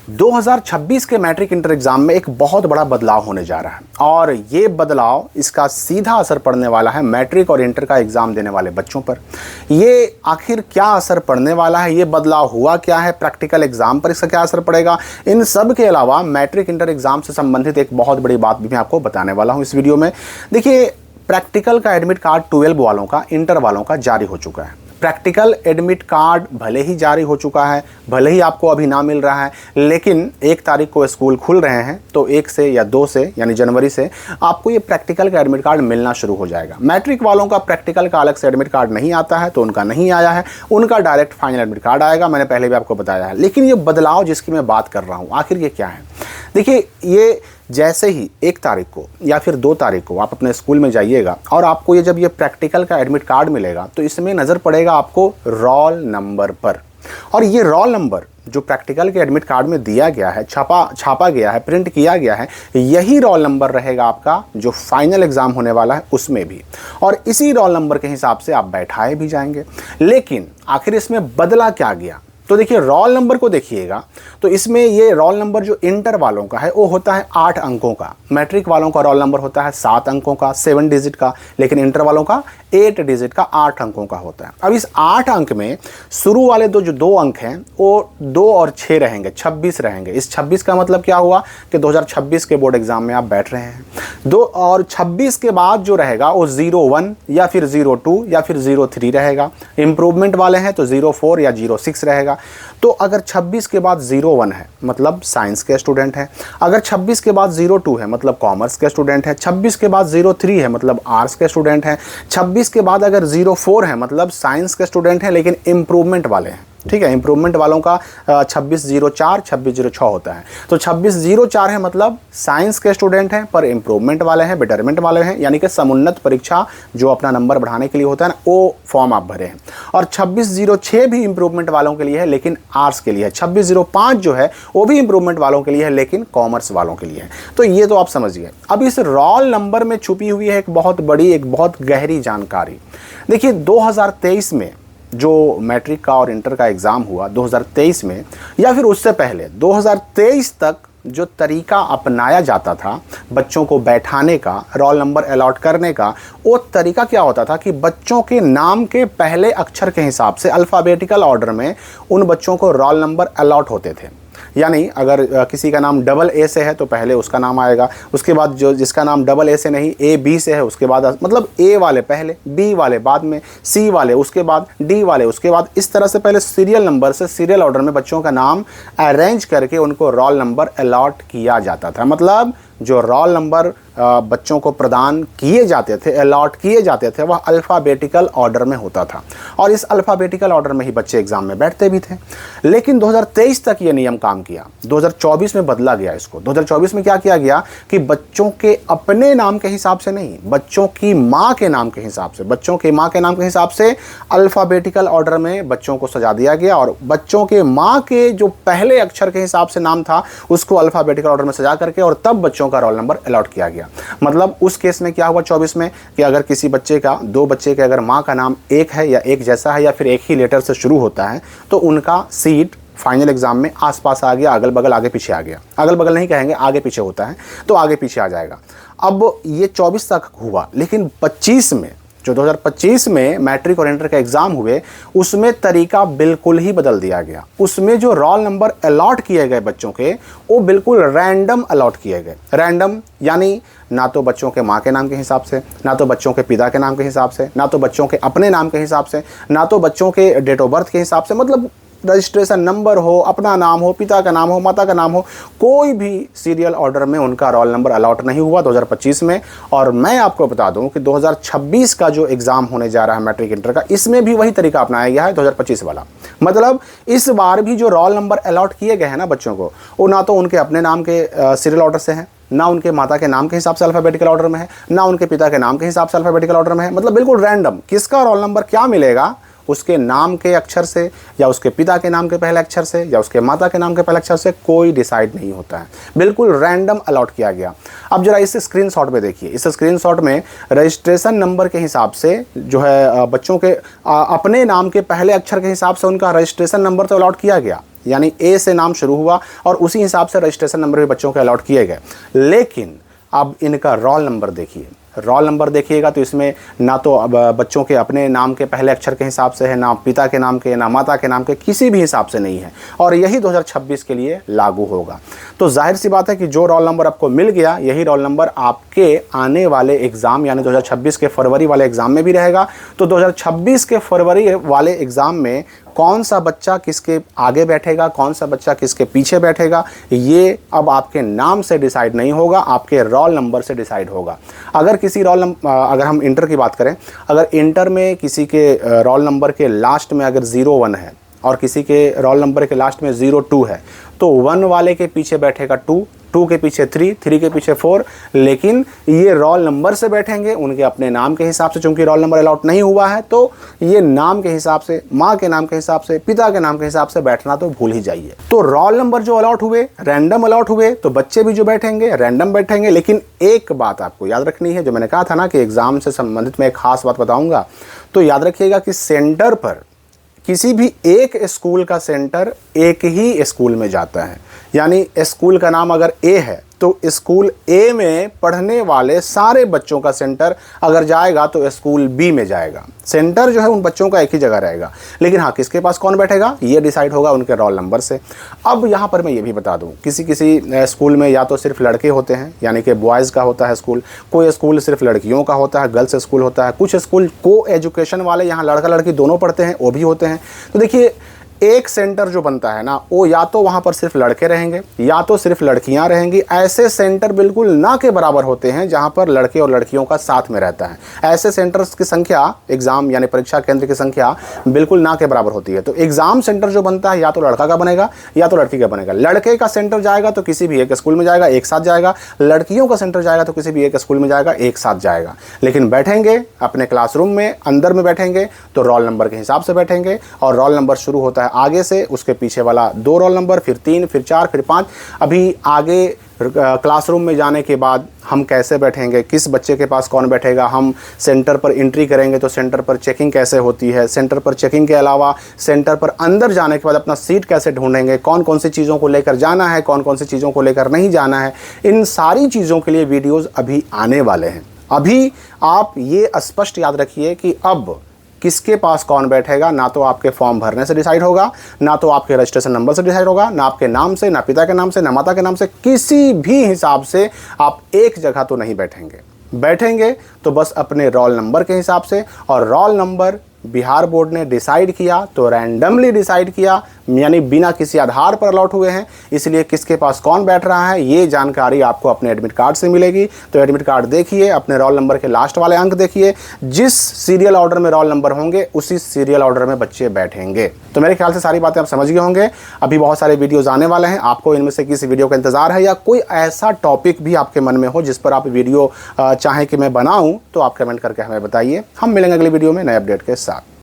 2026 के matric inter exam में एक बहुत बड़ा बदलाव होने जा रहा है और ये बदलाव इसका सीधा असर पड़ने वाला है मैट्रिक और इंटर का एग्जाम देने वाले बच्चों पर। ये आखिर क्या असर पड़ने वाला है, ये बदलाव हुआ क्या है, प्रैक्टिकल एग्जाम पर इसका क्या असर पड़ेगा, इन सब के अलावा मैट्रिक इंटर एग्जाम से संबंधित एक बहुत बड़ी बात भी मैं आपको बताने वाला हूँ इस वीडियो में। देखिए, प्रैक्टिकल का एडमिट कार्ड 12 वालों का, इंटर वालों का जारी हो चुका है। प्रैक्टिकल एडमिट कार्ड भले ही जारी हो चुका है, भले ही आपको अभी ना मिल रहा है, लेकिन 1 तारीख को स्कूल खुल रहे हैं तो 1 से या 2 से यानी जनवरी से आपको ये प्रैक्टिकल का एडमिट कार्ड मिलना शुरू हो जाएगा। मैट्रिक वालों का प्रैक्टिकल का अलग से एडमिट कार्ड नहीं आता है तो उनका नहीं आया है, उनका डायरेक्ट फाइनल एडमिट कार्ड आएगा, मैंने पहले भी आपको बताया है। लेकिन ये बदलाव जिसकी मैं बात कर रहा हूँ आखिर ये क्या है? देखिए, ये जैसे ही 1 तारीख को या फिर 2 तारीख को आप अपने स्कूल में जाइएगा और आपको ये जब ये प्रैक्टिकल का एडमिट कार्ड मिलेगा तो इसमें नज़र पड़ेगा आपको रोल नंबर पर। और ये रोल नंबर जो प्रैक्टिकल के एडमिट कार्ड में दिया गया है, छापा गया है, प्रिंट किया गया है, यही रोल नंबर रहेगा आपका जो फाइनल एग्ज़ाम होने वाला है उसमें भी, और इसी रोल नंबर के हिसाब से आप बैठाए भी जाएंगे। लेकिन आखिर इसमें बदला क्या गया? तो देखिए, रोल नंबर को देखिएगा तो इसमें ये रोल नंबर जो इंटर वालों का है वो होता है 8 अंकों का, मैट्रिक वालों का रोल नंबर होता है 7 अंकों का, 7 डिजिट का, लेकिन इंटर वालों का 8 डिजिट का, 8 अंकों का होता है। अब इस 8 अंक में शुरू वाले जो 2 अंक हैं वो 2 और 6 रहेंगे, 26 रहेंगे। इस 26 का मतलब क्या हुआ कि 2026 के बोर्ड एग्जाम में आप बैठ रहे हैं। 2 और 26 के बाद जो रहेगा वो 01 या फिर 02 या फिर 03 रहेगा। इम्प्रूवमेंट वाले हैं तो 04 या 06 रहेगा। तो अगर 26 के बाद 01 है मतलब साइंस के स्टूडेंट हैं, अगर 26 के बाद 02 है मतलब कॉमर्स के स्टूडेंट हैं, 26 के बाद 03 है मतलब आर्ट्स के स्टूडेंट हैं, 26 के बाद अगर 04 है मतलब साइंस के स्टूडेंट हैं लेकिन इम्प्रूवमेंट वाले हैं। ठीक है, इम्प्रूवमेंट वालों का 2604, 2606 होता है। तो 2604 है मतलब साइंस के स्टूडेंट हैं पर इम्प्रूवमेंट वाले हैं, बेटरमेंट वाले हैं, यानी कि समुन्नत परीक्षा जो अपना नंबर बढ़ाने के लिए होता है ना, वो फॉर्म आप भरे हैं। और 2606 भी इम्प्रूवमेंट वालों के लिए है लेकिन आर्ट्स के लिए है। 2605 जो है वो भी इम्प्रूवमेंट वालों के लिए है लेकिन कॉमर्स वालों के लिए है। तो ये तो आप समझिए। अब इस रोल नंबर में छुपी हुई है एक बहुत बड़ी, एक बहुत गहरी जानकारी। देखिए, 2023 में जो मैट्रिक का और इंटर का एग्ज़ाम हुआ 2023 में, या फिर उससे पहले 2023 तक जो तरीका अपनाया जाता था बच्चों को बैठाने का, रोल नंबर अलॉट करने का, वो तरीका क्या होता था कि बच्चों के नाम के पहले अक्षर के हिसाब से अल्फ़ाबेटिकल ऑर्डर में उन बच्चों को रोल नंबर अलॉट होते थे। यानी अगर किसी का नाम डबल ए से है तो पहले उसका नाम आएगा, उसके बाद जो जिसका नाम डबल ए से नहीं, ए बी से है, उसके बाद मतलब ए वाले पहले, बी वाले बाद में, सी वाले उसके बाद, डी वाले उसके बाद, इस तरह से पहले सीरियल नंबर से सीरियल ऑर्डर में बच्चों का नाम अरेंज करके उनको रोल नंबर अलॉट किया जाता था। मतलब जो रोल नंबर बच्चों को प्रदान किए जाते थे, अलॉट किए जाते थे, वह अल्फ़ाबेटिकल ऑर्डर में होता था और इस अल्फ़ाबेटिकल ऑर्डर में ही बच्चे एग्ज़ाम में बैठते भी थे। लेकिन 2023 तक ये नियम काम किया, 2024 में बदला गया इसको। 2024 में क्या किया गया कि बच्चों के अपने नाम के हिसाब से नहीं, बच्चों की माँ के नाम के हिसाब से, बच्चों के माँ के नाम के हिसाब से अल्फ़ाबेटिकल ऑर्डर में बच्चों को सजा दिया गया और बच्चों के माँ के जो पहले अक्षर के हिसाब से नाम था उसको अल्फ़ाबेटिकल ऑर्डर में सजा करके और तब बच्चों का रोल नंबर अलॉट किया गया। मतलब उस केस में क्या हुआ 24 में कि अगर किसी बच्चे का, 2 बच्चे के अगर माँ का नाम एक है या एक जैसा है या फिर एक ही लेटर से शुरू होता है तो उनका सीट फाइनल एग्जाम में आसपास आ गया, अगल बगल आगे पीछे आ गया। अगल बगल नहीं कहेंगे, आगे पीछे होता है तो आगे पीछे आ जाएगा। अब ये 24 तक हुआ, लेकिन 25 में जो 2025 में मैट्रिक और इंटर के एग्ज़ाम हुए उसमें तरीका बिल्कुल ही बदल दिया गया। उसमें जो रोल नंबर अलॉट किए गए बच्चों के वो बिल्कुल रैंडम अलॉट किए गए। रैंडम यानी ना तो बच्चों के माँ के नाम के हिसाब से, ना तो बच्चों के पिता के नाम के हिसाब से, ना तो बच्चों के अपने नाम के हिसाब से, ना तो बच्चों के डेट ऑफ बर्थ के हिसाब से, मतलब रजिस्ट्रेशन नंबर हो, अपना नाम हो, पिता का नाम हो, माता का नाम हो, कोई भी सीरियल ऑर्डर में उनका रोल नंबर अलॉट नहीं हुआ 2025 में। और मैं आपको बता दूं कि 2026 का जो एग्ज़ाम होने जा रहा है मैट्रिक इंटर का, इसमें भी वही तरीका अपनाया गया है 2025 वाला। मतलब इस बार भी जो रोल नंबर अलॉट किए गए हैं ना बच्चों को, वो ना तो उनके अपने नाम के सीरियल ऑर्डर से हैं, ना उनके माता के नाम के हिसाब से अल्फ़ाबेटिकल ऑर्डर में है, ना उनके पिता के नाम के हिसाब से अल्फ़ाबेटिकल ऑर्डर में है। मतलब बिल्कुल रैंडम, किसका रोल नंबर क्या मिलेगा उसके नाम के अक्षर से या उसके पिता के नाम के पहले अक्षर से या उसके माता के नाम के पहले अक्षर से कोई डिसाइड नहीं होता है, बिल्कुल रैंडम अलॉट किया गया। अब जरा इस स्क्रीनशॉट में देखिए, इस स्क्रीनशॉट में रजिस्ट्रेशन नंबर के हिसाब से जो है बच्चों के अपने नाम के पहले अक्षर के हिसाब से उनका रजिस्ट्रेशन नंबर तो अलॉट किया गया, यानी ए से नाम शुरू हुआ और उसी हिसाब से रजिस्ट्रेशन नंबर भी बच्चों के अलॉट किए गए। लेकिन अब इनका रोल नंबर देखिए, रोल नंबर देखिएगा तो इसमें ना तो अब बच्चों के अपने नाम के पहले अक्षर के हिसाब से है, ना पिता के नाम के, ना माता के नाम के, किसी भी हिसाब से नहीं है। और यही 2026 के लिए लागू होगा। तो जाहिर सी बात है कि जो रोल नंबर आपको मिल गया, यही रोल नंबर आपके आने वाले एग्ज़ाम यानी 2026 के फरवरी वाले एग्ज़ाम में भी रहेगा। तो 2026 के फरवरी वाले एग्ज़ाम में कौन सा बच्चा किसके आगे बैठेगा, कौन सा बच्चा किसके पीछे बैठेगा, ये अब आपके नाम से डिसाइड नहीं होगा, आपके रोल नंबर से डिसाइड होगा। अगर किसी अगर हम इंटर की बात करें, अगर इंटर में किसी के रोल नंबर के लास्ट में अगर 01 है और किसी के रोल नंबर के लास्ट में 02 है, तो 1 वाले के पीछे बैठेगा 2, 2 के पीछे 3, 3 के पीछे 4। लेकिन ये रोल नंबर से बैठेंगे उनके अपने नाम के हिसाब से, चूंकि रोल नंबर अलॉट नहीं हुआ है तो ये नाम के हिसाब से, माँ के नाम के हिसाब से, पिता के नाम के हिसाब से बैठना तो भूल ही जाइए। तो रोल नंबर जो अलॉट हुए, रैंडम अलॉट हुए, तो बच्चे भी जो बैठेंगे रैंडम बैठेंगे। लेकिन एक बात आपको याद रखनी है, जो मैंने कहा था ना कि एग्ज़ाम से संबंधित मैं एक खास बात बताऊँगा, तो याद रखिएगा कि सेंटर पर किसी भी एक स्कूल का सेंटर एक ही स्कूल में जाता है। यानी स्कूल का नाम अगर ए है तो स्कूल ए में पढ़ने वाले सारे बच्चों का सेंटर अगर जाएगा तो स्कूल बी में जाएगा। सेंटर जो है उन बच्चों का एक ही जगह रहेगा। लेकिन हाँ, किसके पास कौन बैठेगा ये डिसाइड होगा उनके रोल नंबर से। अब यहाँ पर मैं ये भी बता दूँ, किसी स्कूल में या तो सिर्फ लड़के होते हैं, यानी कि बॉयज़ का होता है स्कूल, कोई स्कूल सिर्फ लड़कियों का होता है, गर्ल्स स्कूल होता है, कुछ स्कूल को एजुकेशन वाले यहाँ लड़का लड़की दोनों पढ़ते हैं, वो भी होते हैं। तो देखिए, एक सेंटर जो बनता है ना, वो या तो वहाँ पर सिर्फ लड़के रहेंगे या तो सिर्फ लड़कियाँ रहेंगी। ऐसे सेंटर बिल्कुल ना के बराबर होते हैं जहाँ पर लड़के और लड़कियों का साथ में रहता है। ऐसे सेंटर्स की संख्या, एग्ज़ाम यानी परीक्षा केंद्र की संख्या बिल्कुल ना के बराबर होती है। तो एग्ज़ाम सेंटर जो बनता है या तो लड़का का बनेगा या तो लड़की का बनेगा। लड़के का सेंटर जाएगा तो किसी भी एक स्कूल में जाएगा, एक साथ जाएगा। लड़कियों का सेंटर जाएगा तो किसी भी एक स्कूल में जाएगा, एक साथ जाएगा। लेकिन बैठेंगे अपने क्लासरूम में, अंदर में बैठेंगे तो रोल नंबर के हिसाब से बैठेंगे। और रोल नंबर शुरू होता है आगे से, उसके पीछे वाला 2 रोल नंबर, फिर 3, फिर 4, फिर 5। अभी आगे क्लासरूम में जाने के बाद हम कैसे बैठेंगे, किस बच्चे के पास कौन बैठेगा, हम सेंटर पर एंट्री करेंगे तो सेंटर पर चेकिंग कैसे होती है, सेंटर पर चेकिंग के अलावा सेंटर पर अंदर जाने के बाद अपना सीट कैसे ढूंढेंगे, कौन कौन सी चीज़ों को लेकर जाना है, कौन कौन सी चीज़ों को लेकर नहीं जाना है, इन सारी चीज़ों के लिए वीडियोज़ अभी आने वाले हैं। अभी आप ये स्पष्ट याद रखिए कि अब किसके पास कौन बैठेगा ना तो आपके फॉर्म भरने से डिसाइड होगा, ना तो आपके रजिस्ट्रेशन नंबर से डिसाइड होगा, ना आपके नाम से, ना पिता के नाम से, ना माता के नाम से, किसी भी हिसाब से आप एक जगह तो नहीं बैठेंगे। बैठेंगे तो बस अपने रोल नंबर के हिसाब से। और रोल नंबर बिहार बोर्ड ने डिसाइड किया तो रैंडमली डिसाइड किया, यानी बिना किसी आधार पर अलॉट हुए हैं। इसलिए किसके पास कौन बैठ रहा है ये जानकारी आपको अपने एडमिट कार्ड से मिलेगी। तो एडमिट कार्ड देखिए, अपने रोल नंबर के लास्ट वाले अंक देखिए, जिस सीरियल ऑर्डर में रोल नंबर होंगे उसी सीरियल ऑर्डर में बच्चे बैठेंगे। तो मेरे ख्याल से सारी बातें आप समझ गए होंगे। अभी बहुत सारे वीडियोज़ आने वाले हैं, आपको इनमें से किसी वीडियो का इंतजार है या कोई ऐसा टॉपिक भी आपके मन में हो जिस पर आप वीडियो चाहें कि मैं बनाऊँ, तो आप कमेंट करके हमें बताइए। हम मिलेंगे अगली वीडियो में नए अपडेट के साथ।